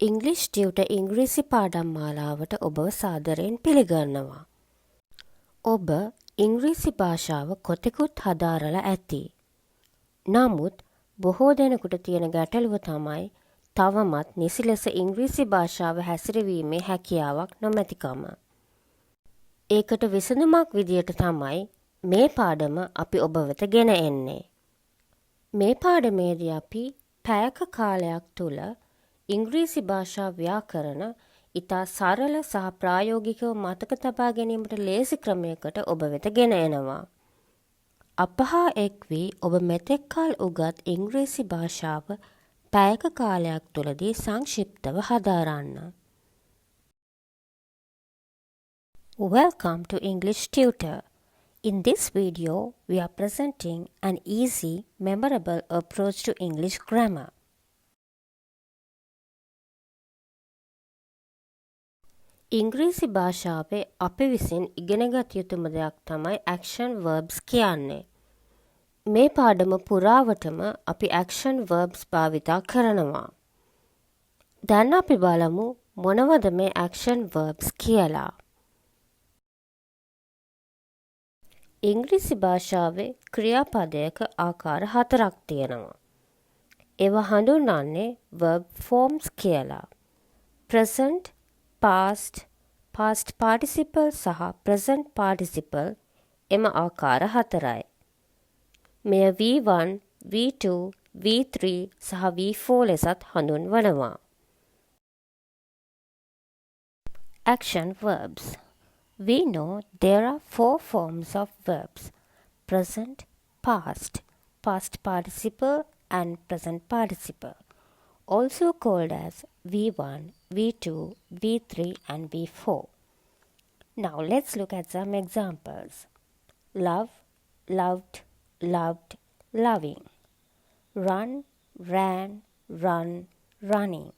ඉංග්‍රීසි ටියුටර් ඉංග්‍රීසි පාඩම් මාලාවට ඔබව සාදරයෙන් පිළිගන්නවා. ඔබ ඉංග්‍රීසි භාෂාව කොතෙකුත් හදාරලා ඇති. නමුත් බොහෝ දෙනෙකුට තියෙන ගැටලුව තමයි තවමත් නිසි ලෙස ඉංග්‍රීසි භාෂාව හැසිරවීමේ හැකියාවක් නොමැතිකම. ඒකට විසඳුමක් විදියට තමයි මේ පාඩම අපි ඔබ වෙත ගෙන එන්නේ. මේ පාඩමේදී අපි පැයක කාලයක් තුළ ඉංග්‍රීසි භාෂා ව්‍යාකරණ ඉතා සරල සහ ප්‍රායෝගිකව මතක තබා ගැනීමට ලේසි ක්‍රමයකට ඔබ වෙත ගෙන එනවා. අප හා එක් වී ඔබ මෙතෙක් කල් උගත් ඉංග්‍රීසි භාෂාව පැයක කාලයක් තුළදී සංක්ෂිප්තව හදාරන්න. Welcome to English Tutor. In this video, we are presenting an easy, memorable approach to English grammar. ඉංග්‍රීසි භාෂාවේ අපි විසින් ඉගෙනගත යුතුම දෙයක් තමයි action verbs කියන්නේ. මේ පාඩම පුරාවටම අපි action verbs භාවිතා කරනවා. දැන් අපි බලමු මොනවද මේ action verbs කියලා. ඉංග්‍රීසි භාෂාවේ ක්‍රියාපදයක ආකාර 4ක් තියෙනවා. ඒවා හඳුන්වන්නේ verb forms කියලා. present, past, past participle සහ present participle එම ආකාර 4යි. මෙය V1, V2, V3 සහ V4 ලෙසත් හඳුන්වනවා. Action verbs. We know there are 4 forms of verbs: present, past, past participle and present participle, also called as V1, V2, V3 and V4. Now let's look at some examples. Love, loved, loved, loving. Run, ran, run, running.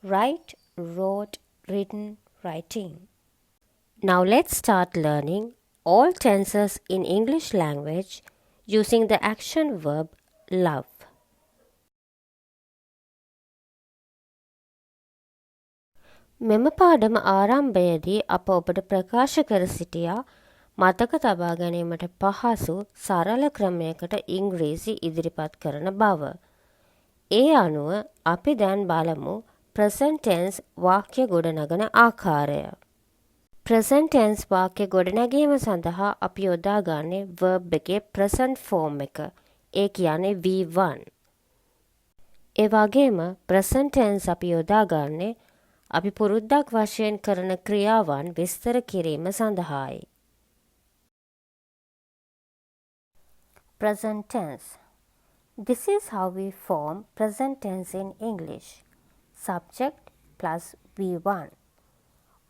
Write, wrote, written, writing. Now let's start learning all tenses in English language using the action verb love. මෙම පාඩම ආරම්භයේදී අප ඔබට ප්‍රකාශ කර සිටියා මතක තබා ගැනීමට පහසු සරල ක්‍රමයකට ඉංග්‍රීසි ඉදිරිපත් කරන බව. ඒ අනුව අපි දැන් බලමු present tense වාක්‍ය ගොඩනගන ආකාරය. present tense වාක්‍ය ගොඩනැගීම සඳහා අපි යොදා ගන්නේ verb එකේ present form එක. ඒ කියන්නේ V1. ඒ වගේම present tense අපි යොදා ගන්නේ අපි පුරුද්දක් වශයෙන් කරන ක්‍රියාවන් විස්තර කිරීම සඳහායි. Present tense. This is how we form present tense in English. Subject plus V1.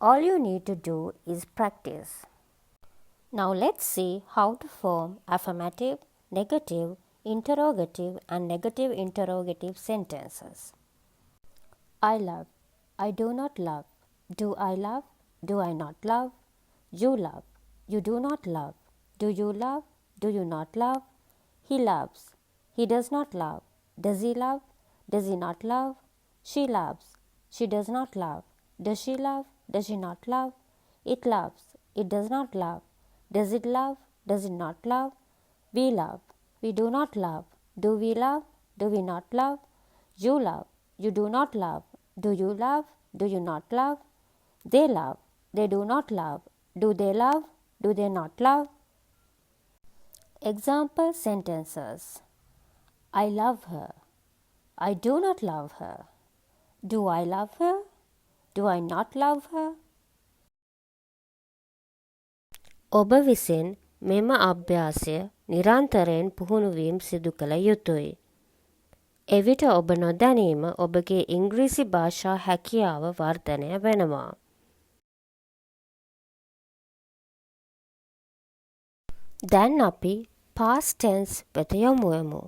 All you need to do is practice. Now let's see how to form affirmative, negative, interrogative and negative interrogative sentences. I love. I do not love. Do I love? Do I not love? You love. You do not love. Do you love? Do you not love? He loves. He does not love. Does he love? Does he not love? She loves. She does not love. Does she love? Does she not love? It loves. It does not love. Does it love? Does it not love? We love. We do not love. Do we love? Do we not love? You love. You do not love. Do you love? Do you not love? They love. They do not love. Do they love? Do they not love? Example sentences. I love her. I do not love her. Do I love her? Do I not love her? ඔබ විසින් මෙම අභ්‍යාසය නිරන්තරයෙන් පුහුණුවීම් සිදු කළ යුතුයි. එවිට ඔබ නොදැනීම ඔබගේ ඉංග්‍රීසි භාෂා හැකියාව වර්ධනය වෙනවා. දැන් අපි past tense වෙත යමු.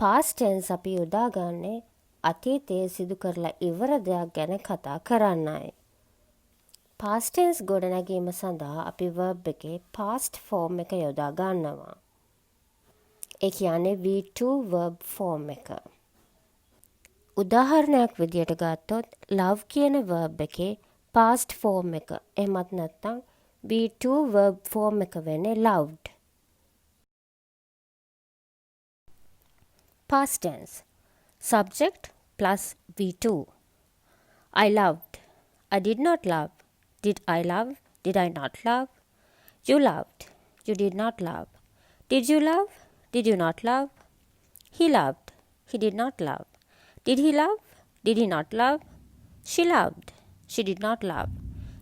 past tense අපි යොදාගන්නේ අතීතයේ සිදු කරලා ඉවර දෙයක් ගැන කතා කරන්නයි. past tense ගොඩනැගීම සඳහා අපි verb එකේ past form එක යොදා ගන්නවා. ඒ කියන්නේ V2 verb form එක. උදාහරණයක් විදියට ගත්තොත් love කියන verb එකේ past form එක එහෙමත් නැත්නම් V2 verb form එක වෙන්නේ loved. Past tense. Subject plus V2. I loved. I did not love. Did I love? Did I not love? You loved. You did not love. Did you love? Did you not love? He loved. He did not love. Did he love? Did he not love? She loved. She did not love.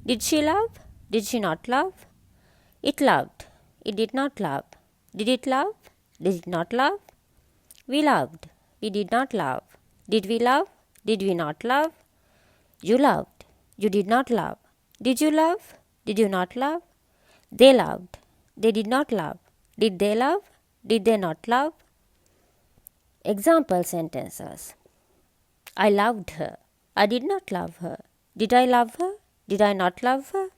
Did she love? Did she not love? It loved. It did not love. Did it love? Did it not love? We loved. We did not love. Did we love? Did we not love? You loved. You did not love. Did you love? Did you not love? They loved. They did not love. Did they love? Did they not love? Example sentences. I loved her. I did not love her. Did I love her? Did I not love her?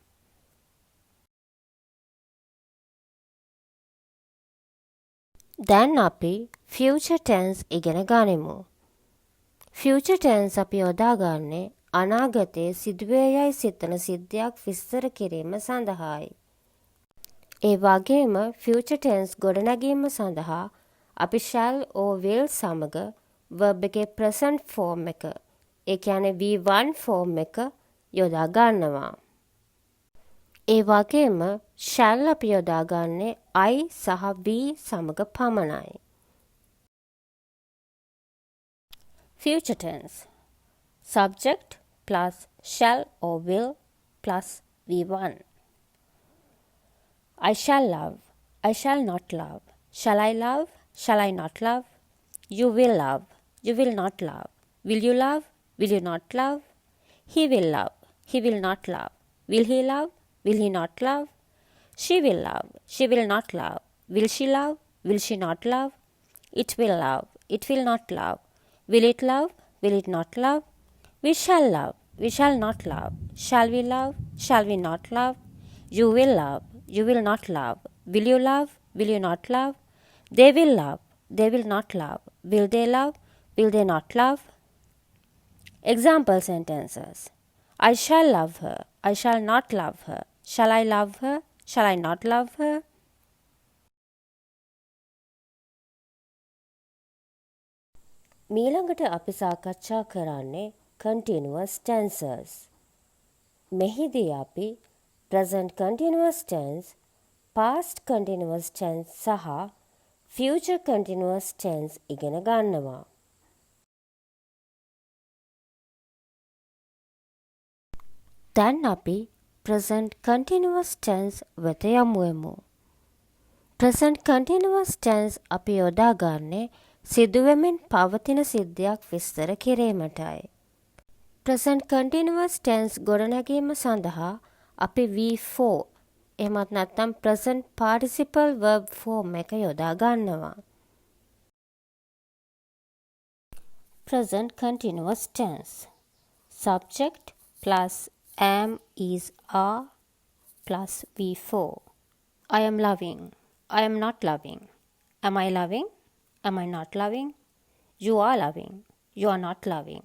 දැන් අපි future tense ඉගෙන ගනිමු. future tense අපි යොදාගන්නේ අනාගතයේ සිදුවේ යයි සිතන සිද්ධියක් විස්තර කිරීම සඳහායි. ඒ වගේම future tense ගොඩනැගීම සඳහා අපි shall or will සමග verb එකේ present form එක ඒ කියන්නේ V1 form එක යොදා ගන්නවා. ඒ වගේම shall අපි යොදාගන්නේ I සහ V සමග පමණයි. Future tense. Subject plus shall or will plus V1. I shall love. I shall not love. Shall I love? Shall I not love? You will love. You will not love. Will you love? Will you not love? He will love. He will not love. Will he love? Will he not love? She will love. She will not love. Will she love? Will she not love? It will love. It will not love. Will it love? Will it not love? We shall love. We shall not love. Shall we love? Shall we not love? You will love. You will not love. Will you love? Will you not love? They will love. They will not love. Will they love? Will they not love? Example sentences. I shall love her. I shall not love her. Shall I love her? Shall I not love her? මීළඟට අපි සාකච්ඡා කරන්නේ continuous tenses. මෙහිදී අපි present continuous tense, past continuous tense සහ future continuous tense ඉගෙන ගන්නවා. දැන් අපි present continuous tense වෙත යමුවෙමු. present continuous tense අපි යොදාගන්නේ සිදුවෙමින් පවතින සිද්ධියක් විස්තර කිරීමටයි. present continuous tense ගොඩනැගීම සඳහා අපි V4 එහෙමත් නැත්නම් present participle verb form එක යොදා ගන්නවා. present continuous tense. Subject plus am is are plus V4. I am loving. I am not loving. Am I loving? Am I not loving? You are loving. You are not loving.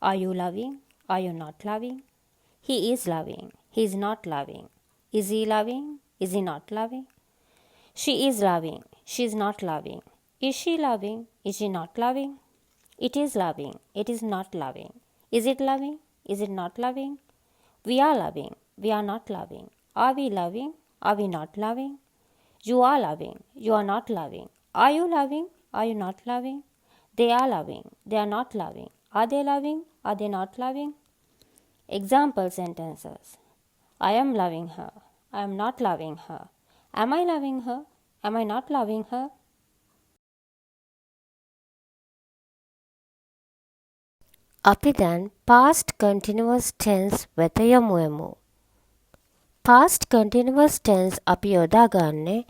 Are you loving? Are you not loving? He is loving. He is not loving. Is he loving? Is he not loving? She is loving. She is not loving. Is she loving? Is she not loving? It is loving. It is not loving. Is it loving? Is it not loving? We are loving. We are not loving. Are we loving? Are we not loving? You are loving. You are not loving. Are you loving? Are you not loving? They are loving. They are not loving. Are they loving? Are they not loving? Example sentences. I am loving her. I am not loving her. Am I loving her? Am I not loving her? අපි දැන් past continuous tense වෙත යමුවෙමු. past continuous tense අපි යොදාගන්නේ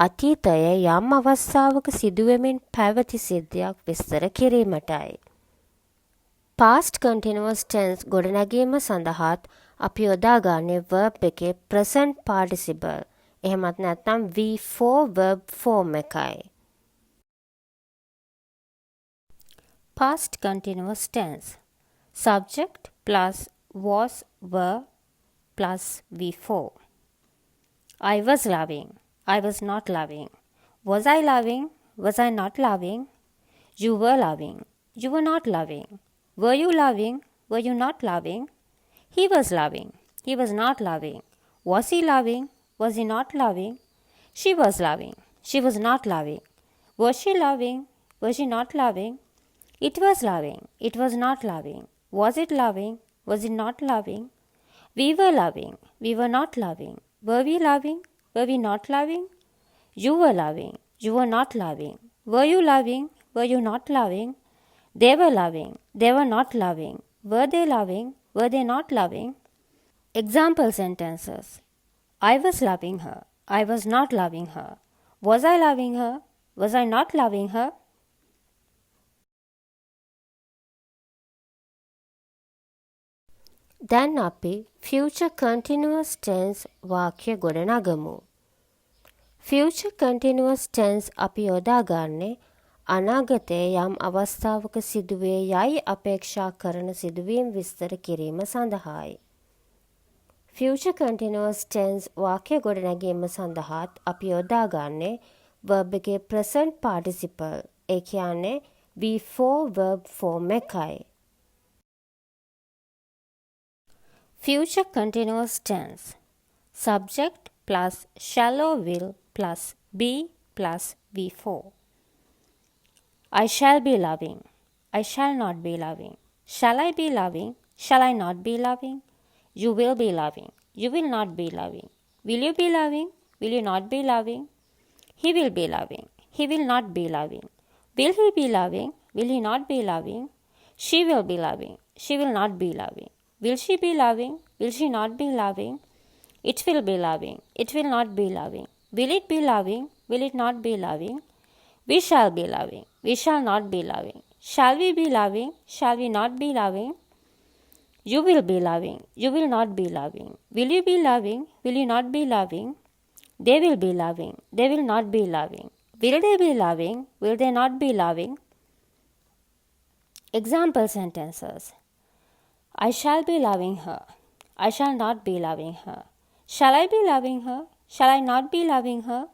අතීතයේ යම් අවස්ථාවක සිදුවෙමින් පැවති සිද්ධියක් විස්තර කිරීමටයි. past continuous tense ගොඩනැගීම සඳහාත් අපි යොදාගන්නේ verb එකේ present participle එහෙමත් නැත්නම් V4 verb form එකයි. Past continuous tense. Subject plus was, were plus V4. I was loving. I was not loving. Was I loving? Was I not loving? You were loving. You were not loving. Were you loving? Were you not loving? He was loving. He was not loving. Was he loving? Was he not loving? She was loving. She was not loving. Was she loving? Was she not loving? It was loving. It was not loving. Was it loving? Was it not loving? We were loving. We were not loving. Were we loving? Were we not loving? You were loving. You were not loving. Were you loving? Were you not loving? They were loving. They were not loving. Were they loving? Were they not loving? Example sentences. I was loving her. I was not loving her. Was I loving her? Was I not loving her? දැන් අපි future continuous tense වාක්‍ය ගොඩනගමු. Future continuous tense අපි යොදාගන්නේ අනාගතයේ යම් අවස්ථාවක සිදුවේ යයි අපේක්ෂා කරන සිදුවීම් විස්තර කිරීම සඳහායි. Future continuous tense වාක්‍ය ගොඩනැගීම සඳහාත් අපි යොදාගන්නේ verb එකේ present participle ඒ කියන්නේ V4 verb form එකයි. Future continuous tense. Subject plus shall or will plus be plus V4. I shall be loving. I shall not be loving. Shall I be loving? Shall I not be loving? You will be loving. You will not be loving. Will you be loving? Will you not be loving? He will be loving. He will not be loving. Will he be loving? Will he not be loving? She will be loving. She will not be loving. Will she be loving? Will she not be loving? It will be loving. It will not be loving. Will it be loving? Will it not be loving? We shall be loving. We shall not be loving. Shall we be loving? Shall we not be loving? You will be loving. You will not be loving. Will you be loving? Will you not be loving? They will be loving. They will not be loving. Will they be loving? Will they not be loving? Example sentences. I shall be loving her. I shall not be loving her. Shall I be loving her? Shall I not be loving her?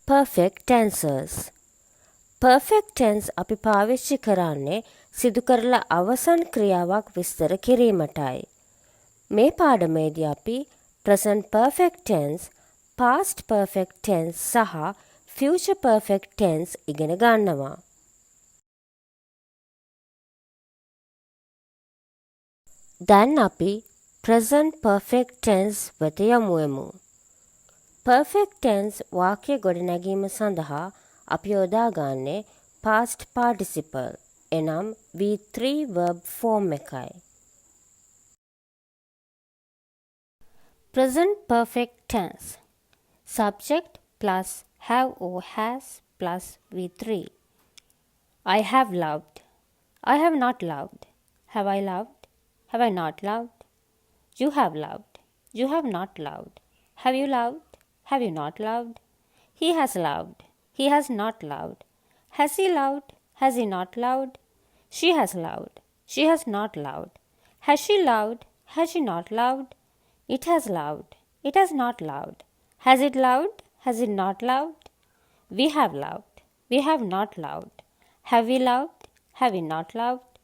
Perfect tenses. Perfect tense අපි පාවිච්චි කරන්නේ සිදු කරලා අවසන් ක්‍රියාවක් විස්තර කිරීමටයි. මේ පාඩමේදී අපි present perfect tense, past perfect tense සහ future perfect tense ඉගෙන ගන්නවා. දැන් අපි present perfect tense වෙත යමුවෙමු. Perfect tense වාක්‍ය ගොඩනැගීම සඳහා අපි යොදාගන්නේ past participle එනම් V3 verb form එකයි. Present perfect tense. Subject plus have or has plus V3. I have loved. I have not loved. Have I loved? Have I not loved? You have loved. You have not loved. Have you loved? Have you not loved? He has loved. He has not loved. Has he loved? Has he not loved? She has loved. She has not loved. Has she loved? Has she not loved? It has loved. It has not loved. Has it loved? Has it not loved? We have loved. We have not loved. Have we loved? Have we not loved?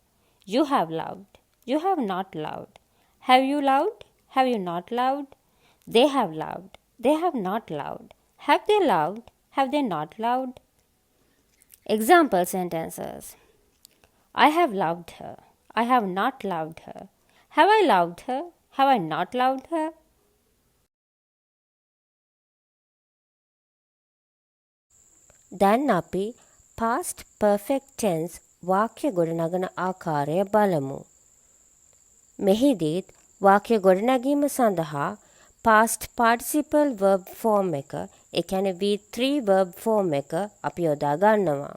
You have loved. You have not loved. Have you loved? Have you not loved? They have loved. They have not loved. Have they loved? Have they not loved? Example sentences. I have loved her. I have not loved her. Have I loved her? Have I not loved her? දැන් අපි past perfect tense වාක්‍ය ගොඩනගන ආකාරය බලමු. මෙහිදීත් වාක්‍ය ගොඩනැගීම සඳහා past participle verb form එක ඒ කියන්නේ V3 verb form එක අපි යොදා ගන්නවා.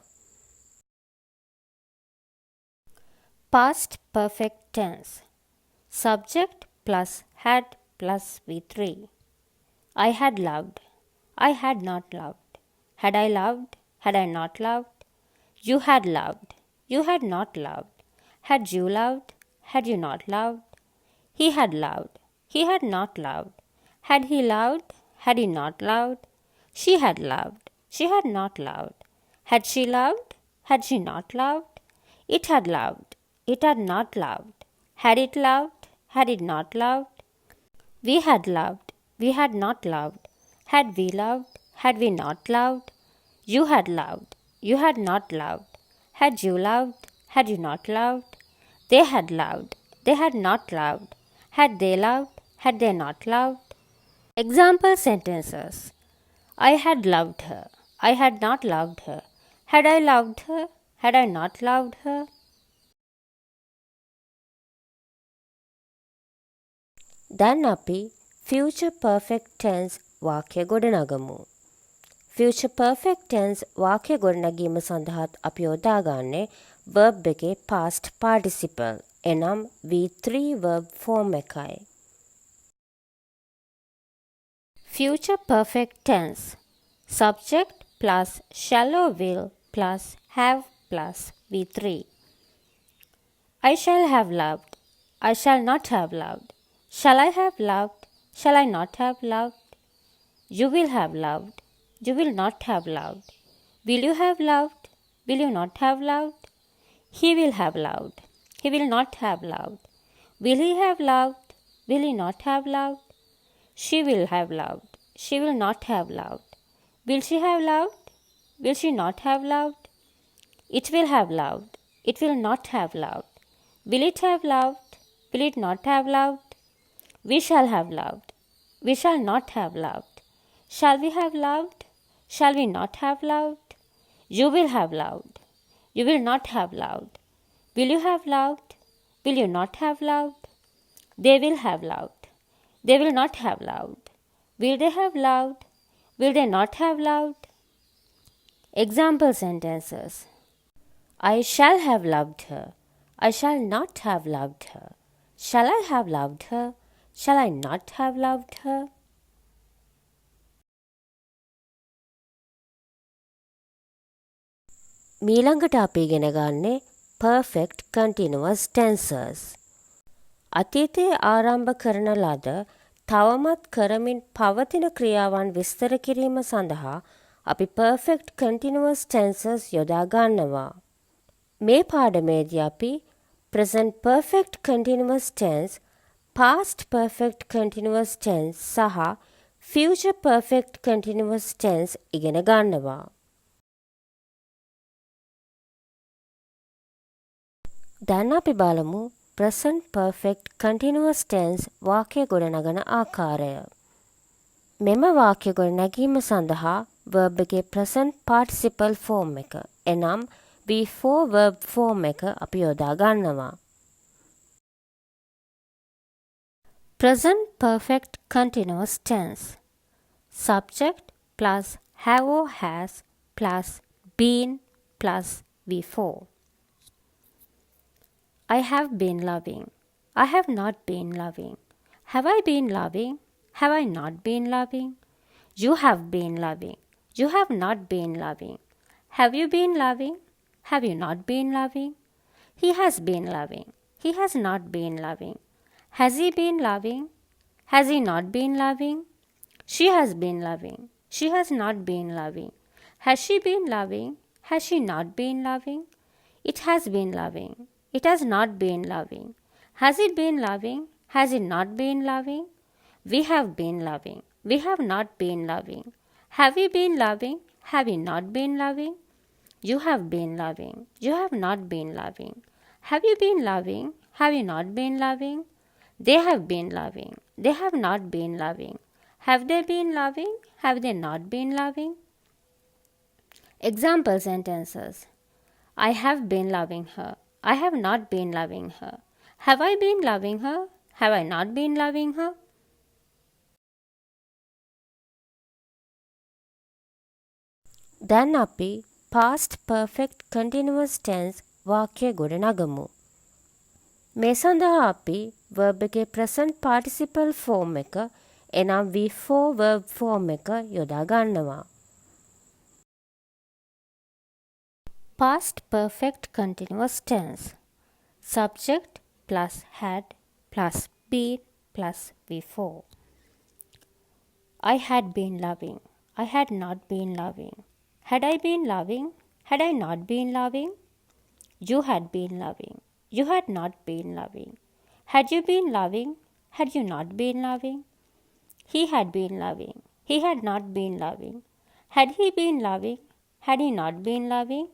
Past perfect tense. Subject plus had plus V3. I had loved. I had not loved. Had I loved? Had I not loved? You had loved. You had not loved. Had you loved? Had you not loved? He had loved. He had not loved. Had he loved? Had he not loved? She had loved. She had not loved. Had she loved? Had she not loved? It had loved. It had not loved. Had it loved? Had it not loved? We had loved. We had not loved. Had we loved? Had we not loved? You had loved. You had not loved. Had you loved? Had you not loved? They had loved. They had not loved. Had they loved? Had they not loved? Example sentences. I had loved her. I had not loved her. Had I loved her? Had I not loved her? දැන් අපි future perfect tense වාක්‍ය ගොඩනගමු. future perfect tense වාක්‍ය ගොඩනැගීම සඳහාත් අපි යොදාගන්නේ verb එකේ past participle එනම් V3 verb form එකයි. future perfect tense subject plus shall or will plus have plus V3. I shall have loved. I shall not have loved. Shall I have loved? Shall I not have loved? You will have loved. You will not have loved. Will you have loved? Will you not have loved? He will have loved. He will not have loved. Will he have loved? Will he not have loved? She will have loved. She will not have loved. Will she have loved? Will she not have loved? It will have loved. It will not have loved. Will it have loved? Will it not have loved? We shall have loved. We shall not have loved. Shall we have loved? Shall we not have loved? You will have loved. You will not have loved. Will you have loved? Will you not have loved? They will have loved. They will not have loved. Will they have loved? Will they not have loved? Example sentences. I shall have loved her. I shall not have loved her. Shall I have loved her? Shall I not have loved her? මීළඟට අපි ඉගෙන ගන්නේ perfect continuous tenses. අතීතයේ ආරම්භ කරන ලද තවමත් කරමින් පවතින ක්‍රියාවන් විස්තර කිරීම සඳහා අපි perfect continuous tenses යොදා ගන්නවා. මේ පාඩමේදී අපි present perfect continuous tense, past perfect continuous tense සහ future perfect continuous tense ඉගෙන ගන්නවා. දැන් අපි බලමු present perfect continuous tense වාක්‍ය ගොඩනගන ආකාරය. මෙම වාක්‍ය ගොඩනැගීම සඳහා verb එකේ present participle form එක එනම් V4 verb form එක අපි යොදා ගන්නවා. Present perfect continuous tense subject plus have or has plus been plus V4. I have been loving. I have not been loving. Have I been loving? Have I not been loving? You have been loving. You have not been loving. Have you been loving? Have you not been loving? He has been loving. He has not been loving. Has he been loving? Has he not been loving? She has been loving. She has not been loving. Has she been loving? Has she not been loving? It has been loving. It has not been loving. Has it been loving? Has it not been loving? We have been loving. We have not been loving. Have we been loving? Have we not been loving? You have been loving. You have not been loving. Have you been loving? Have you not been loving? They have been loving. They have not been loving. Have they been loving? Have they not been loving? Example sentences. I have been loving her. I have not been loving her. Have I been loving her? Have I not been loving her? දැන් අපි past perfect continuous tense වාක්‍ය ගොඩනගමු. මේ සඳහා අපි verb එකේ present participle form එක එනම් V4 verb form එක යොදා ගන්නවා. Past perfect continuous tense. Subject plus had plus been plus before. I had been loving. I had not been loving. Had I been loving? Had I not been loving? You had been loving. You had not been loving. Had you been loving? Had you not been loving? He had been loving. He had not been loving. Had he been loving? Had he not been loving?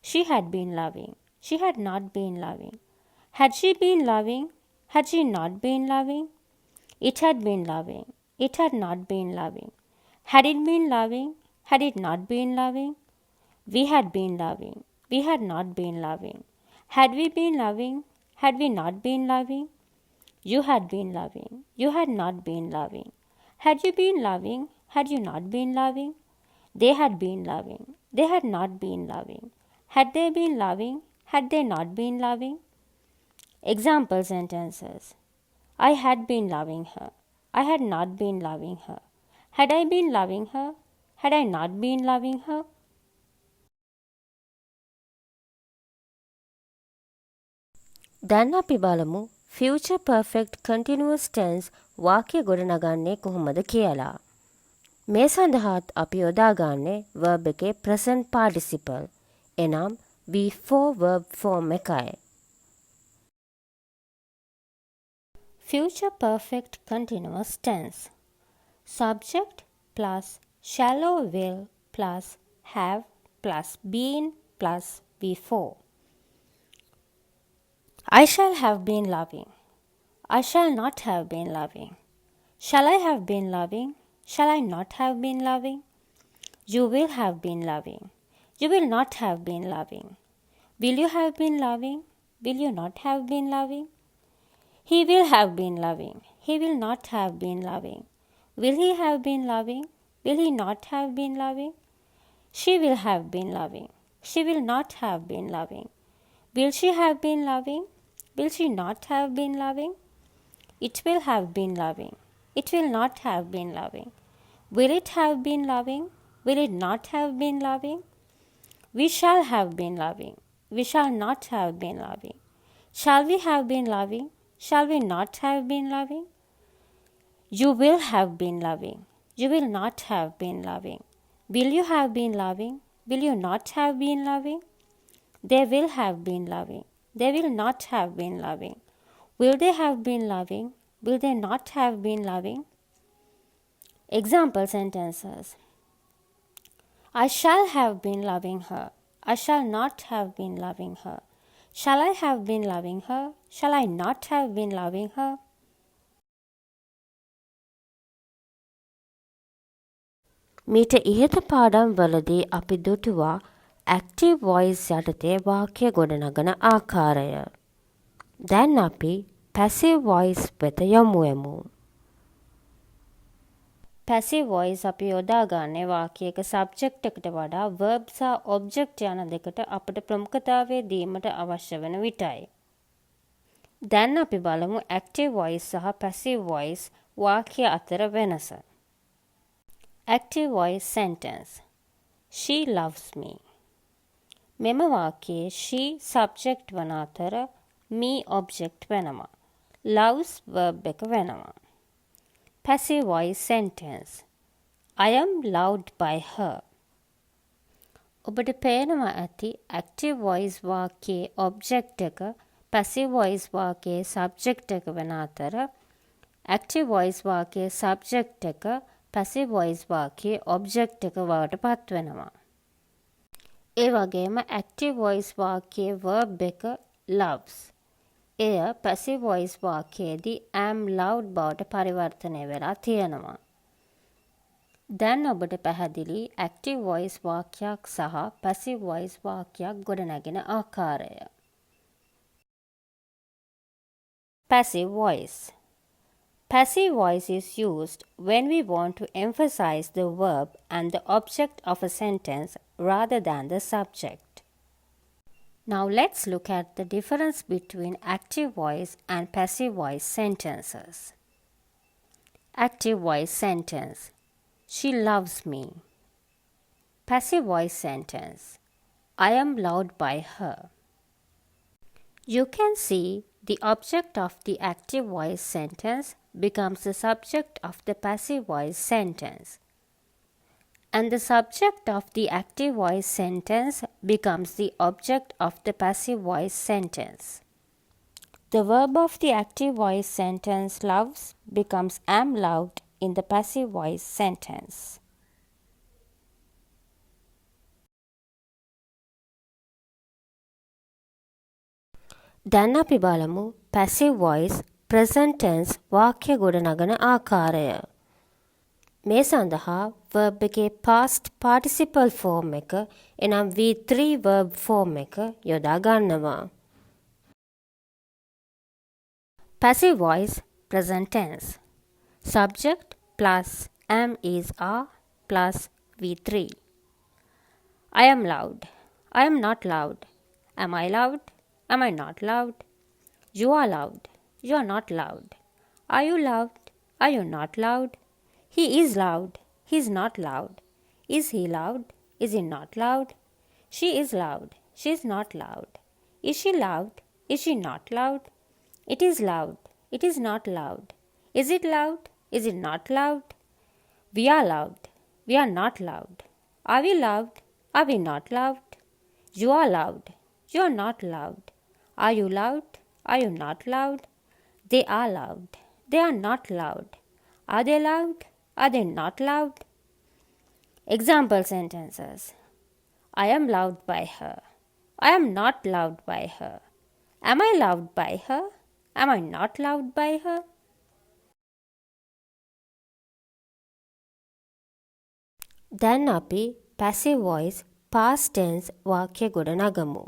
She had been loving. She had not been loving. Had she been loving? Had she not been loving? It had been loving. It had not been loving. Had it been loving? Had it not been loving? We had been loving. We had not been loving. Had we been loving? Had we not been loving? You had been loving. You had not been loving. Had you been loving? Had you not been loving? They had been loving. They had not been loving. Had they been loving? Had they not been loving? Example sentences. I had been loving her. I had not been loving her. Had I been loving her? Had I not been loving her? දැන් අපි බලමු future perfect continuous tense වාක්‍ය ගොඩනගන්නේ කොහොමද කියලා. මේ සඳහාත් අපි යොදාගන්නේ verb එකේ present participle. එනම් V4 verb form එකයි. Future perfect continuous tense. Subject plus shall or will plus have plus been plus before. I shall have been loving. I shall not have been loving. Shall I have been loving? Shall I not have been loving? You will have been loving. You will not have been loving. Will you have been loving? Will you not have been loving? He will have been loving. He will not have been loving. Will he have been loving? Will he not have been loving? She will have been loving. She will not have been loving. Will she have been loving? Will she not have been loving? It will have been loving. It will not have been loving. Will it have been loving? Will it not have been loving? We shall have been loving. We shall not have been loving. Shall we have been loving? Shall we not have been loving? You will have been loving. You will not have been loving. Will you have been loving? Will you not have been loving? They will have been loving. They will not have been loving. Will they have been loving? Will they not have been loving? Example sentences. I shall have been loving her. I shall not have been loving her. Shall I have been loving her? Shall I not have been loving her? මීට ඉහත පාඩම් වලදී අපි දුටුවා active voice යටතේ වාක්‍ය ගොඩනගන ආකාරය. දැන් අපි passive voice වෙත යමුවෙමු. passive voice අපි යොදාගන්නේ වාක්‍යයක subject එකට වඩා verb සහ object යන දෙකට අපට ප්‍රමුඛතාවය දීමට අවශ්‍ය වන විටයි. දැන් අපි බලමු active voice සහ passive voice වාක්‍ය අතර වෙනස. Active voice sentence. She loves me. මෙම වාක්‍යයේ she subject වන අතර me object වෙනවා. loves verb එක වෙනවා. Passive voice sentence. I am loved by her. ඔබට පේනවා ඇති active voice වාක්‍යයේ object එක passive voice වාක්‍යයේ subject එක වෙන අතර active voice වාක්‍යයේ subject එක passive voice වාක්‍යයේ object එක බවට පත් වෙනවා. ඒ වගේම active voice වාක්‍යයේ verb එක loves. එය passive voice වාක්‍යයේදී am loved බවට පරිවර්තනය වෙලා තියෙනවා. දැන් ඔබට පැහැදිලි active voice වාක්‍යයක් සහ passive voice වාක්‍යයක් ගොඩනැගෙන ආකාරය. Passive voice. Passive voice is used when we want to emphasize the verb and the object of a sentence rather than the subject. Now let's look at the difference between active voice and passive voice sentences. Active voice sentence. She loves me. Passive voice sentence. I am loved by her. You can see the object of the active voice sentence becomes the subject of the passive voice sentence, and the subject of the active voice sentence becomes the object of the passive voice sentence. The verb of the active voice sentence loves becomes am loved in the passive voice sentence. දැන් අපි බලමු passive voice present tense වාක්‍ය ගොඩනගන ආකාරය. මේ සඳහා verb එකේ past participle form එක එනම් V3 verb form එක යොදා ගන්නවා. Passive voice present tense. Subject plus am is are plus V3. I am loud. I am not loud. Am I loud? Am I not loud? You are loud. You are not loud. Are you loud? Are you not loud? He is loud. He is not loud. Is he loud? Is he not loud? She is loud. She is not loud. Is she loud? Is she not loud? It is loud. It is not loud. Is it loud? Is it not loud? We are loud. We are not loud. Are we loud? Are we not loud? You are loud. You are not loud. Are you loud? Are you not loud? They are loud. They are not loud. Are they loud? Are they not loud? Example sentences. I am loved by her. I am not loved by her. Am I loved by her? Am I not loved by her? දැන් අපි passive voice past tense වාක්‍ය ගොඩනගමු.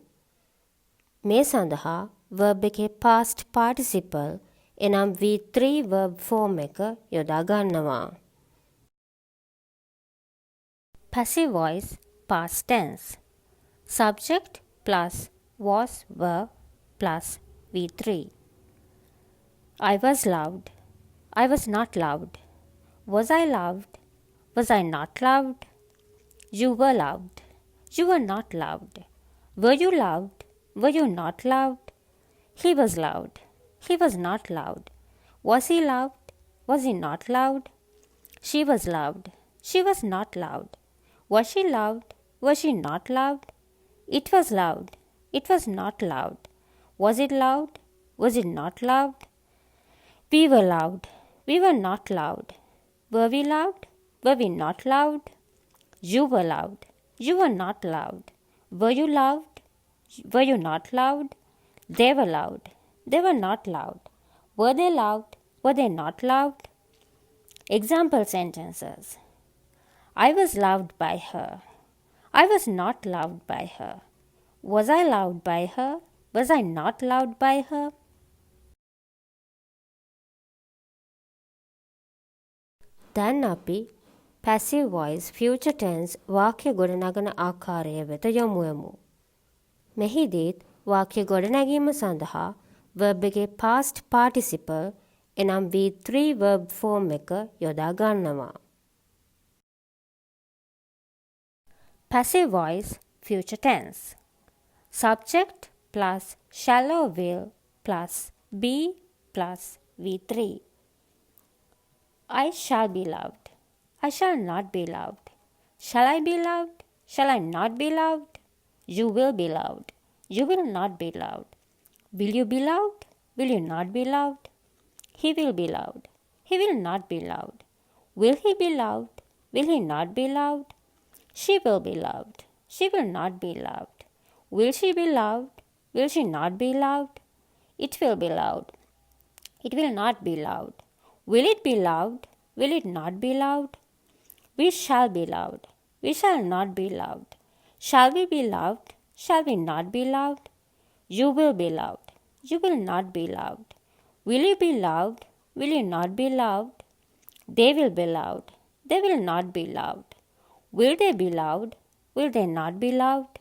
මේ සඳහා verb එකේ past participle එනම් V3 verb form එක යොදා ගන්නවා. Passive voice past tense. Subject plus was were plus V3. I was loud. I was not loud. Was I loud? Was I not loud? You were loud. You were not loud. Were you loud? Were you not loud? He was loud. He was not loud. Was he loud? Was he not loud? She was loud. She was not loud. Was she loud? Was she not loud? It was loud. It was not loud. Was it loud? Was it not loud? We were loud. We were not loud. Were we loud? Were we not loud? You were loud. You were not loud. Were you loud? Were you not loud? They were loud. They were not loud. Were they loud? Were they not loud? Example sentences. I was loved by her. I was not loved by her. Was I loved by her? Was I not loved by her? දැන් අපි passive voice future tense වාක්‍ය ගොඩනගන ආකාරය වෙත යොමුවෙමු. මෙහිදීත් වාක්‍ය ගොඩනැගීම සඳහා verb එකේ past participle එනම් V3 verb form එක යොදා ගන්නවා. Passive voice future tense. Subject plus shall or will plus be plus V3. I shall be loved. I shall not be loved. Shall I be loved? Shall I not be loved? You will be loved. You will not be loved. Will you be loved? Will you not be loved? He will be loved. He will not be loved. Will he be loved? Will he not be loved? She will be loved. She will not be loved. Will she be loved? Will she not be loved? It will be loud. It will not be loud. Will it be loud? Will it not be loud? We shall be loud. We shall not be loud. Shall we be loved? Shall we not be loved? You will be loved. You will not be loved. Will you be loved? Will you not be loved? They will be loved. They will not be loved. Will they be loved? Will they not be loved?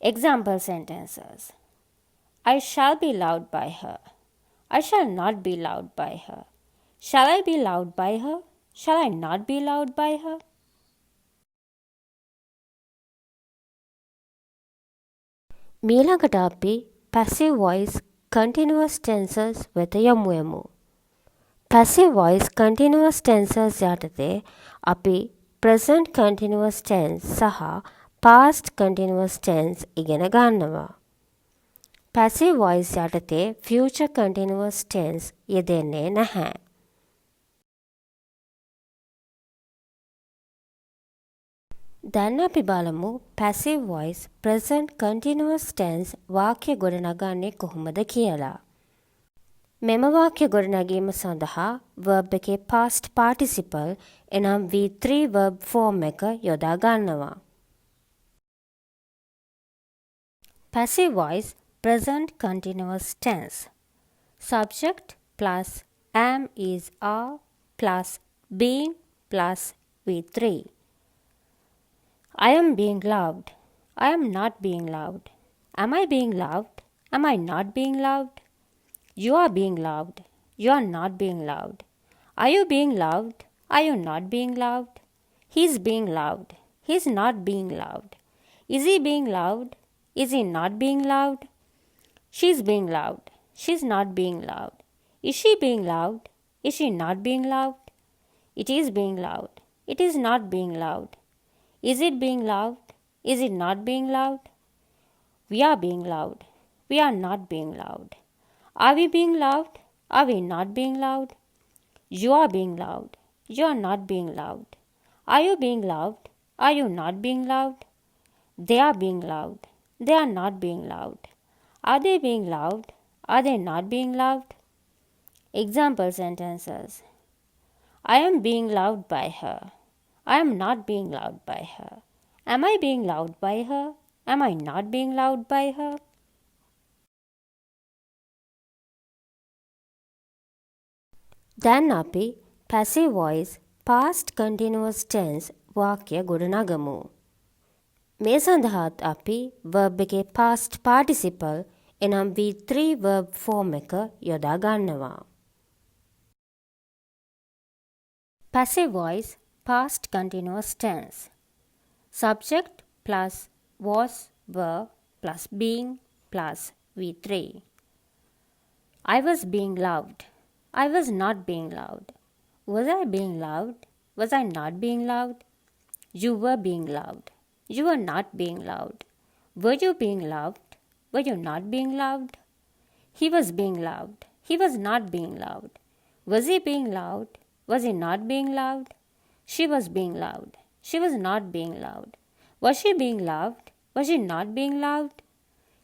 Example sentences. I shall be loved by her. I shall not be loved by her. Shall I be loved by her? Shall I not be loved by her? මීළඟට අපි passive voice continuous tenses වෙත යමු යමු. passive voice continuous tenses යටතේ අපි present continuous tense සහ past continuous tense ඉගෙන ගන්නවා. passive voice යටතේ future continuous tense යෙදෙන්නේ නැහැ. දැන් අපි බලමු passive voice present continuous tense වාක්‍ය ගොඩනගන්නේ කොහොමද කියලා. මෙම වාක්‍ය ගොඩනැගීම සඳහා verb එකේ past participle එනම් V3 verb form එක යොදා ගන්නවා. passive voice present continuous tense. Subject plus am is are plus being plus V3. I am being loved. I am not being loved. Am I being loved? Am I not being loved? You are being loved. You are not being loved. Are you being loved? Are you not being loved? He's being loved. He's not being loved. Is he being loved? Is he not being loved? She's being loved. She's not being loved. Is she being loved? Is she not being loved? It is being loved. It is not being loved. Is it being loved? Is it not being loved? We are being loved. We are not being loved. Are we being loved? Are we not being loved? You are being loved. You are not being loved. Are you being loved? Are you not being loved? They are being loved. They are not being loved. Are they being loved? Are they not being loved? Example sentences. I am being loved by her. I am not being loved by her. Am I being loved by her? Am I not being loved by her? දැන් අපි passive voice past continuous tense වාක්‍ය ගොඩනගමු. මේ සඳහාත් අපි verb එකේ past participle එනම් V3 verb form එක යොදා ගන්නවා. passive voice past continuous tense. Subject plus was were plus being plus V3. I was being loved. I was not being loved. Was I being loved? Was I not being loved? You were being loved. You were not being loved. Were you being loved? Were you not being loved? He was being loved. He was not being loved. Was he being loved? Was he not being loved? She was being loved. She was not being loved. Was she being loved? Was she not being loved?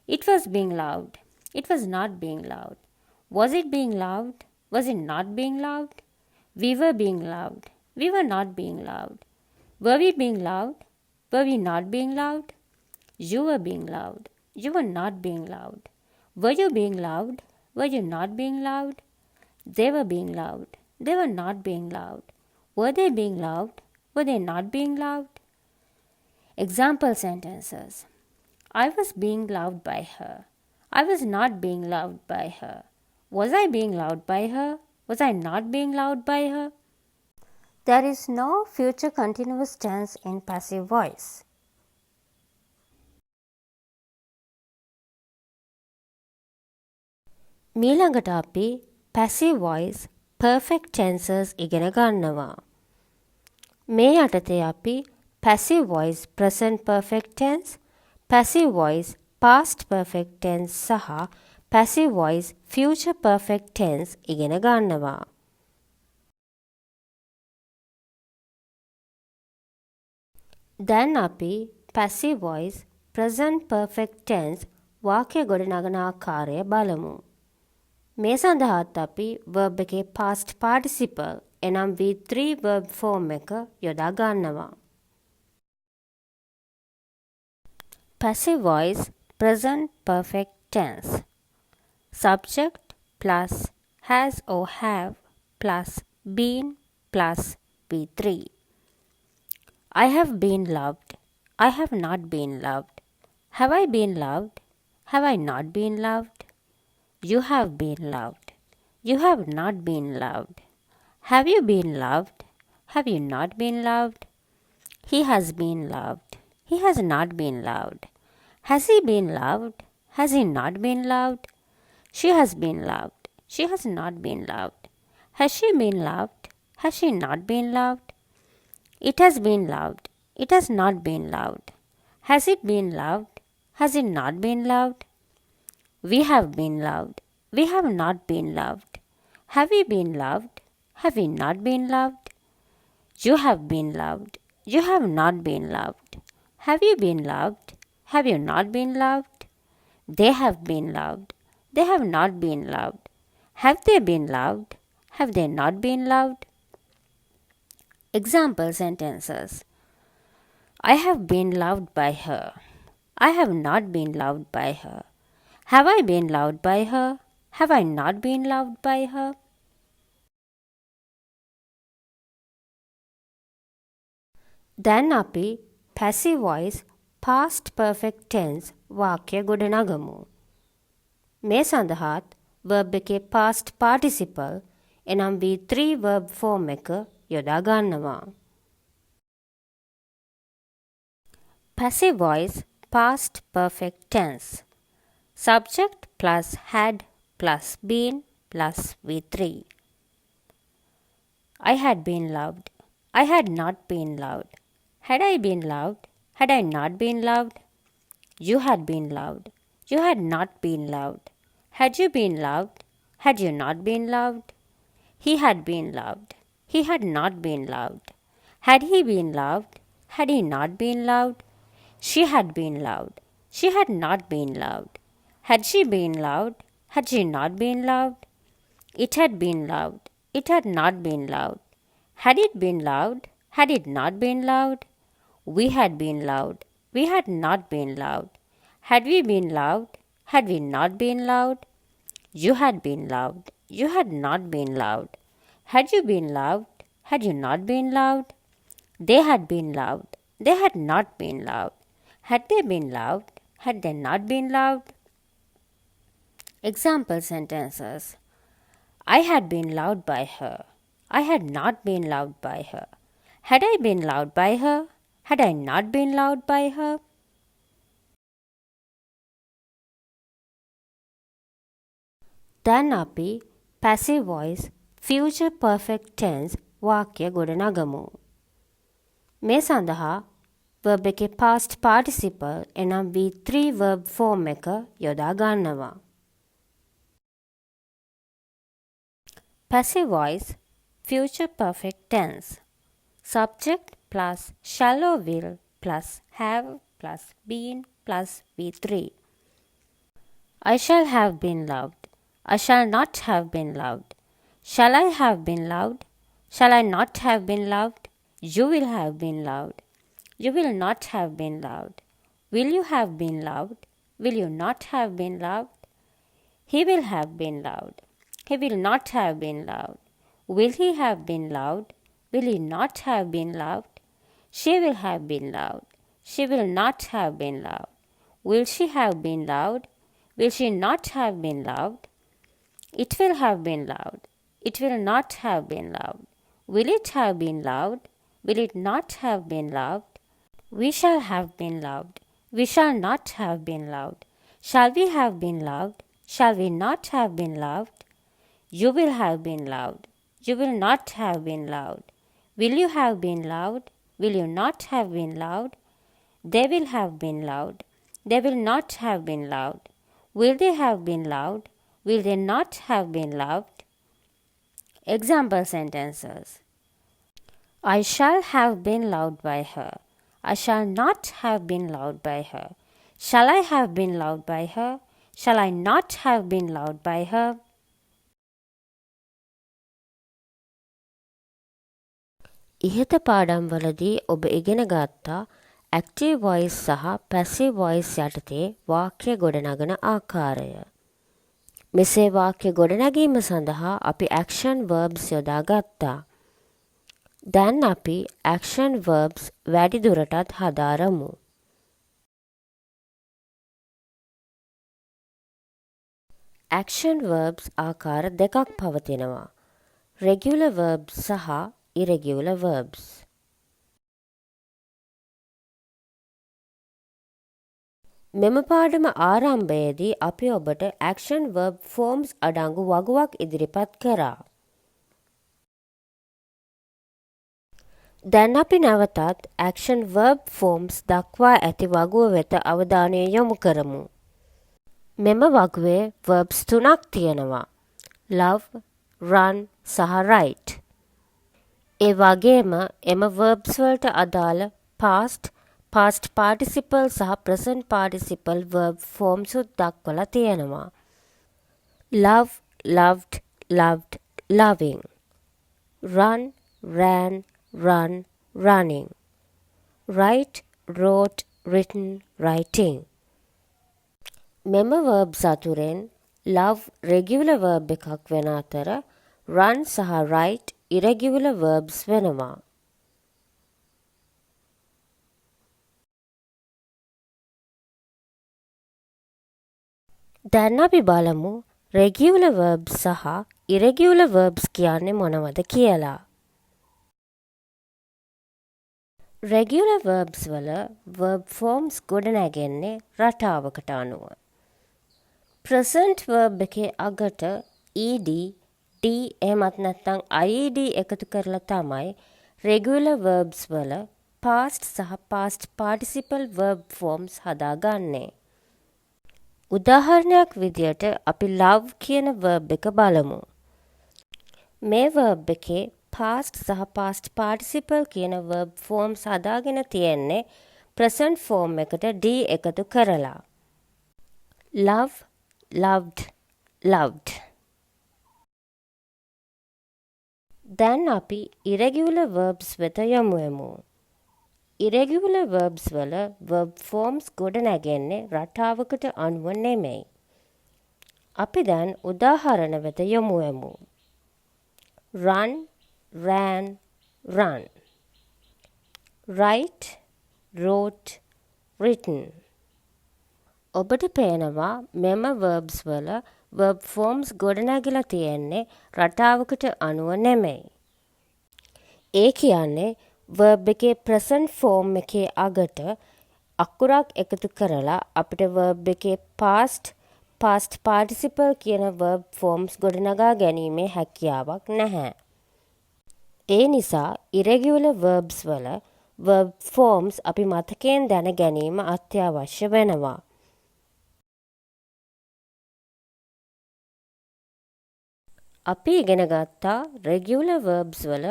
It was being loved. It was not being loved. Was it being loved? Was it not being loved? We were being loved. We were not being loved. Were we being loved? Were we not being loved? You were being loved. You were not being loved. Were you being loved? Were you not being loved? They were being loved. They were not being loved. Were they being loved? Were they not being loved? Example sentences. I was being loved by her. I was not being loved by her. Was I being loved by her? Was I not being loved by her? There is no future continuous tense in passive voice. මීළඟට අපි passive voice perfect tenses ඉගෙන ගන්නවා. මේ යටතේ අපි passive voice present perfect tense, passive voice past perfect tense සහ passive voice future perfect tense ඉගෙන ගන්නවා. දැන් අපි passive voice present perfect tense වාක්‍ය ගොඩනගන ආකාරය බලමු. මේ සඳහාත් අපි verb එකේ past participle එනම් V3 verb form එක යොදා ගන්නවා. passive voice present perfect tense. Subject plus has or have plus been plus V3. I have been loved. I have not been loved. Have I been loved? Have I not been loved? You have been loved. You have not been loved. Have you been loved? Have you not been loved? He has been loved. He has not been loved. Has he been loved? Has he not been loved? She has been loved. She has not been loved. Has she been loved? Has she not been loved? It has been loved. It has not been loved. Has it been loved? Has it not been loved? We have been loved. We have not been loved. Have we been loved? Have we not been loved? You have been loved. You have not been loved. Have you been loved? Have you not been loved? They have been loved. They have not been loved. Have they been loved? Have they not been loved? Example sentences. I have been loved by her. I have not been loved by her. Have I been loved by her? Have I not been loved by her? දැන් අපි passive voice past perfect tense වාක්‍ය ගොඩනගමු. මේ සඳහාත් verb එකේ past participle එනම් V3 verb form එක යොදා ගන්නවා. Passive voice past perfect tense. Subject plus had plus been plus V3. I had been loved. I had not been loved. Had I been loved? Had I not been loved? You had been loved. You had not been loved. Had you been loved? Had you not been loved? He had been loved. He had not been loved. Had he been loved? Had he not been loved? She had been loved. She had not been loved. Had she been loved? Had she not been loved? It had been loved. It had not been loved. Had it been loved? Had it not been loved? We had been loved. We had not been loved. Had we been loved? Had we not been loved? You had been loved. You had not been loved. Had you been loved? Had you not been loved? They had been loved. They had not been loved. Had they been loved? Had they not been loved? Example sentences. I had been loved by her. I had not been loved by her. Had I been loved by her? Had I not been loved by her? දැන් අපි passive voice future perfect tense වාක්‍ය ගොඩනගමු. මේ සඳහා verb එකේ past participle එනම් V3 verb form එක යොදා ගන්නවා. Passive voice future perfect tense. Subject plus shall or will plus have plus been plus V3. I shall have been loved. I shall not have been loved. Shall I have been loved? Shall I not have been loved? You will have been loved. You will not have been loved. Will you have been loved? Will you not have been loved? He will have been loved. He will not have been loved. Will he have been loved? Will he not have been loved? She will have been loved. She will not have been loved. Will she have been loved? Will she not have been loved? It will have been loved. It will not have been loved. Will it have been loved? Will it not have been loved? We shall have been loved. We shall not have been loved. Shall we have been loved? Shall we not have been loved? You will have been loved. You will not have been loved. Will you have been loved? Will you not have been loved? They will have been loved. They will not have been loved. Will they have been loved? Will they not have been loved? Example sentences. I shall have been loved by her. I shall not have been loved by her. Shall I have been loved by her? Shall I not have been loved by her? ඉහත පාඩම්වලදී ඔබ ඉගෙන ගත්තා active voice සහ passive voice යටතේ වාක්‍ය ගොඩනගන ආකාරය. මෙසේ වාක්‍ය ගොඩනැගීම සඳහා අපි action verbs යොදා ගත්තා. දැන් අපි action verbs වැඩි දුරටත් හදාරමු. action verbs ආකාර දෙකක් පවතිනවා. regular verbs සහ irregular verbs. මෙම පාඩම ආරම්භයේදී අපි ඔබට action verb forms අඩංගු වගුවක් ඉදිරිපත් කරා. දැන් අපි නැවතත් action verb forms දක්වා ඇති වගුව වෙත අවධානය යොමු කරමු. මෙම වගුවේ verbs 3ක් තියෙනවා. love, run සහ write. ඒ වගේම එම verbs වලට අදාළ past, past participle සහ present participle verb forms උත් දක්වලා තියෙනවා. love, loved, loved, loving. run, ran, run, running. write, wrote, written, writing. මෙම verbs අතුරෙන් love regular verb එකක් වෙන අතර run සහ write irregular verbs වෙනවා. දැන් අපි බලමු regular verbs සහ irregular verbs කියන්නේ මොනවද කියලා. regular verbs වල verb forms ගොඩනැගෙන්නේ රටාවකට අනුව. present verb එකේ අගට ed, d එහෙමත් නැත්නම් ied එකතු කරලා තමයි regular verbs වල past සහ past participle verb forms හදාගන්නේ. උදාහරණයක් විදියට අපි love කියන verb එක බලමු. මේ verb එකේ past සහ past participle කියන verb forms හදාගෙන තියෙන්නේ present form එකට d එකතු කරලා. love, loved, loved. දැන් අපි irregular verbs වෙත යමුවෙමු. irregular verbs වල verb forms ගොඩනැගෙන්නේ රටාවකට අනුව නෙමෙයි. අපි දැන් උදාහරණ වෙත යමුවෙමු. run, ran, run. write, wrote, written. ඔබට පේනවා මෙම verbs වල verb forms ගොඩනැගිලා තියෙන්නේ රටාවකට අනුව නෙමෙයි. ඒ කියන්නේ verb එකේ present form එකේ අගට අකුරක් එකතු කරලා අපිට verb එකේ past, past participle කියන verb forms ගොඩනගා ගැනීමේ හැකියාවක් නැහැ. ඒ නිසා irregular verbs වල verb forms අපි මතකයෙන් දැන ගැනීම අත්‍යවශ්‍ය වෙනවා. අපි ඉගෙන ගත්තා regular verbs වල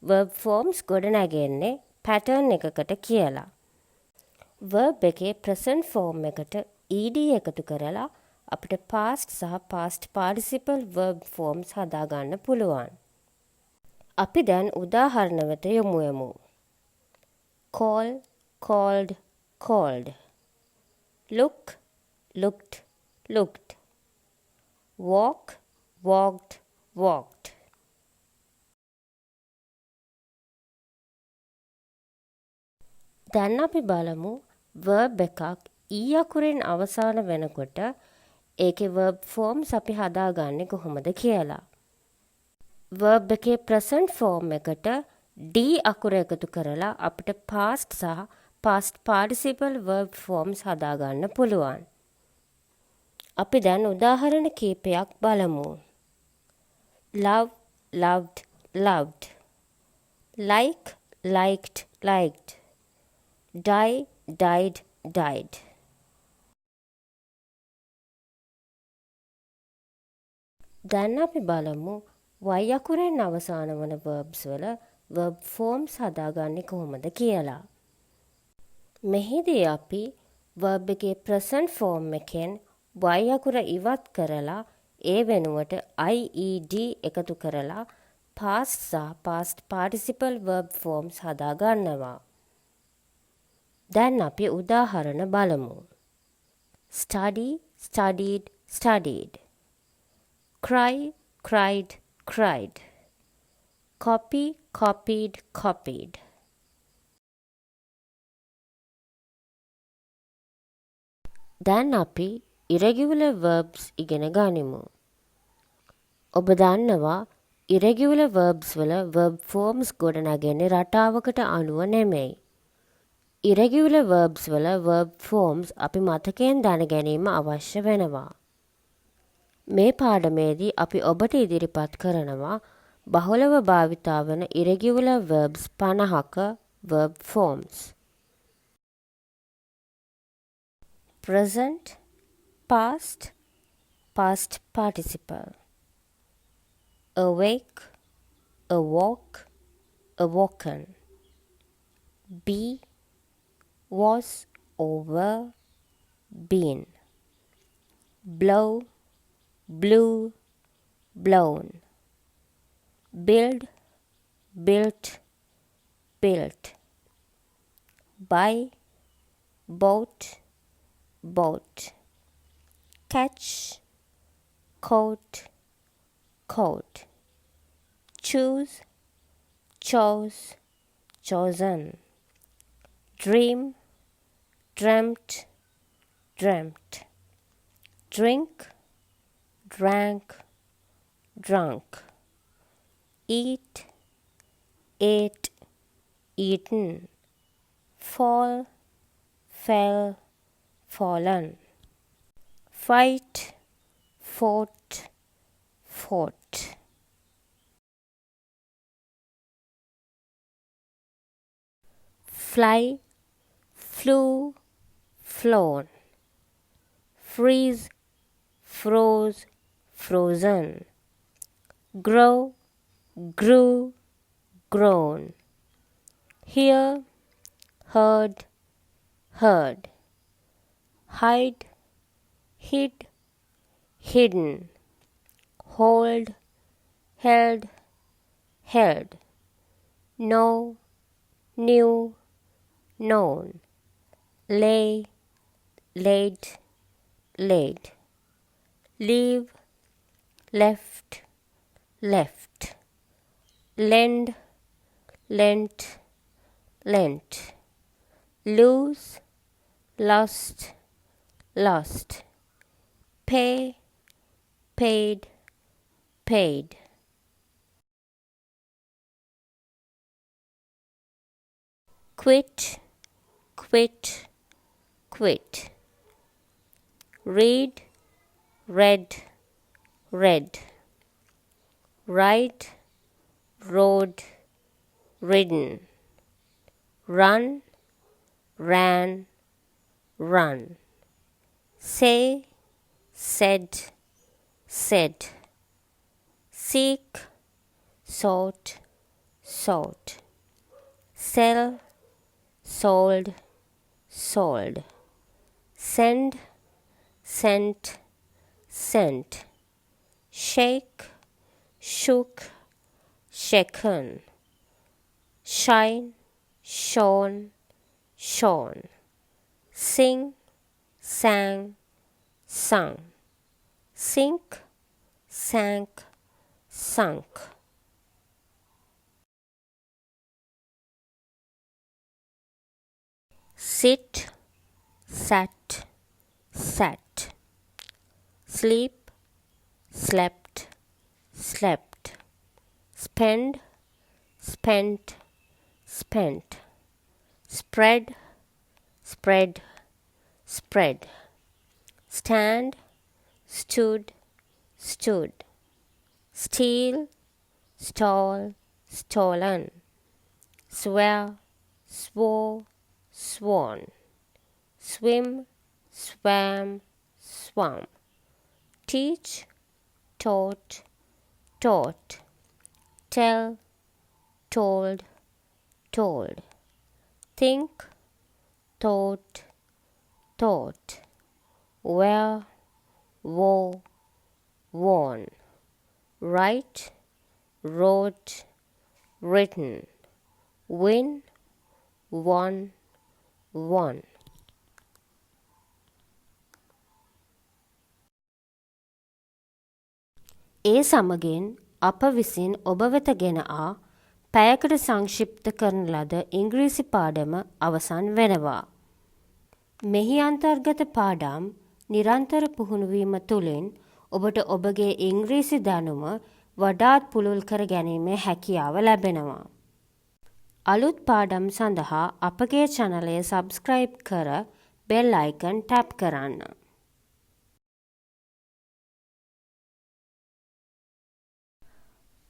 verb forms ගොඩනැගෙන්නේ pattern එකකට කියලා. verb එකේ present form එකට ed එකතු කරලා අපිට past සහ past participle verb forms හදාගන්න පුළුවන්. අපි දැන් උදාහරණ වෙත යමුවෙමු. call, called, called. look, looked, looked. walk, walked, walked. දැන් අපි බලමු verb එකක් e අකුරෙන් අවසාන වෙනකොට ඒකේ verb forms අපි හදාගන්නේ කොහොමද කියලා. verb එකේ present form එකට d අකුර එකතු කරලා අපිට past සහ past participle verb forms හදාගන්න පුළුවන්. අපි දැන් උදාහරණ කීපයක් බලමු. love, loved, loved. like, liked, liked. die, died, died. දැන් අපි බලමු y අකුරෙන් අවසාන වන verbs වල verb forms හදාගන්නේ කොහොමද කියලා. මෙහිදී අපි verb එකේ present form එකෙන් y අකුර ඉවත් කරලා ඒ වෙනුවට ied එකතු කරලා past සහ past participle verb forms හදාගන්නවා. දැන් අපි උදාහරණ බලමු. study, studied, studied. cry, cried, cried. copy, copied, copied. දැන් අපි irregular verbs ඉගෙන ගනිමු. ඔබ දන්නවා irregular verbs වල verb forms ගොඩනගන්නේ රටාවකට අනුව නෙමෙයි. irregular verbs වල verb forms අපි මතකයෙන් දැන ගැනීම අවශ්‍ය වෙනවා. මේ පාඩමේදී අපි ඔබට ඉදිරිපත් කරනවා බහුලව භාවිතා වන irregular verbs 50ක verb forms. Present, past, past participle. Awake, awoke, awoken. Be, was, over, been. Blow, blew, blown. Build, built, built. Buy, bought, bought. Catch, caught, caught. Choose, chose, chosen. Dream, dreamt, dreamt. Drink, drank, drunk. Eat, ate, eaten. Fall, fell, fallen. Fight, fought, fought. Fly, flew, flown. Freeze, froze, frozen. Grow, grew, grown. Hear, heard, heard. Hide, hid, hidden. Hold, held, held. Know, knew, known. Lay, laid, laid. Leave, left, left. Lend, lent, lent. Lose, lost, lost. Pay, paid, paid. Quit, quit, quit. Read, read, read. Ride, rode, ridden. Run, ran, run. Say, said, said. Seek, sought, sought. Sell, sold, sold. Send, sent, sent. Shake, shook, shaken. Shine, shone, shone. Sing, sang, sung. Sink, sank, sunk. Sit, sat, sat. Sleep, slept, slept. Spend, spent, spent. Spread, spread, spread. Stand, stood, stood. Steal, stall, stolen. Swear, swore, sworn. Swim, swam, swam. Teach, taught, taught. Tell, told, told. Think, thought, thought. Wear, wore, worn. Write, wrote, written. Win, won, won. ඒ සමගින් අප විසින් ඔබ වෙත ගෙන ආ පැයකට සංක්ෂිප්ත කරන ලද ඉංග්‍රීසි පාඩම අවසන් වෙනවා. මෙහි අන්තර්ගත පාඩම් නිරන්තර පුහුණුවීම තුළින් ඔබට ඔබගේ ඉංග්‍රීසි දැනුම වඩාත් පුළුල් කර ගැනීමේ හැකියාව ලැබෙනවා. අලුත් පාඩම් සඳහා අපගේ channel subscribe කර bell icon tap කරන්න.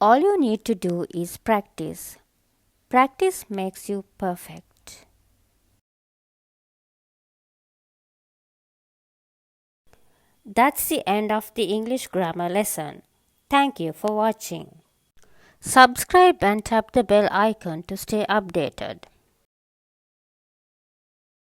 All you need to do is practice. Practice makes you perfect. That's the end of the English grammar lesson. Thank you for watching. Subscribe and tap the bell icon to stay updated.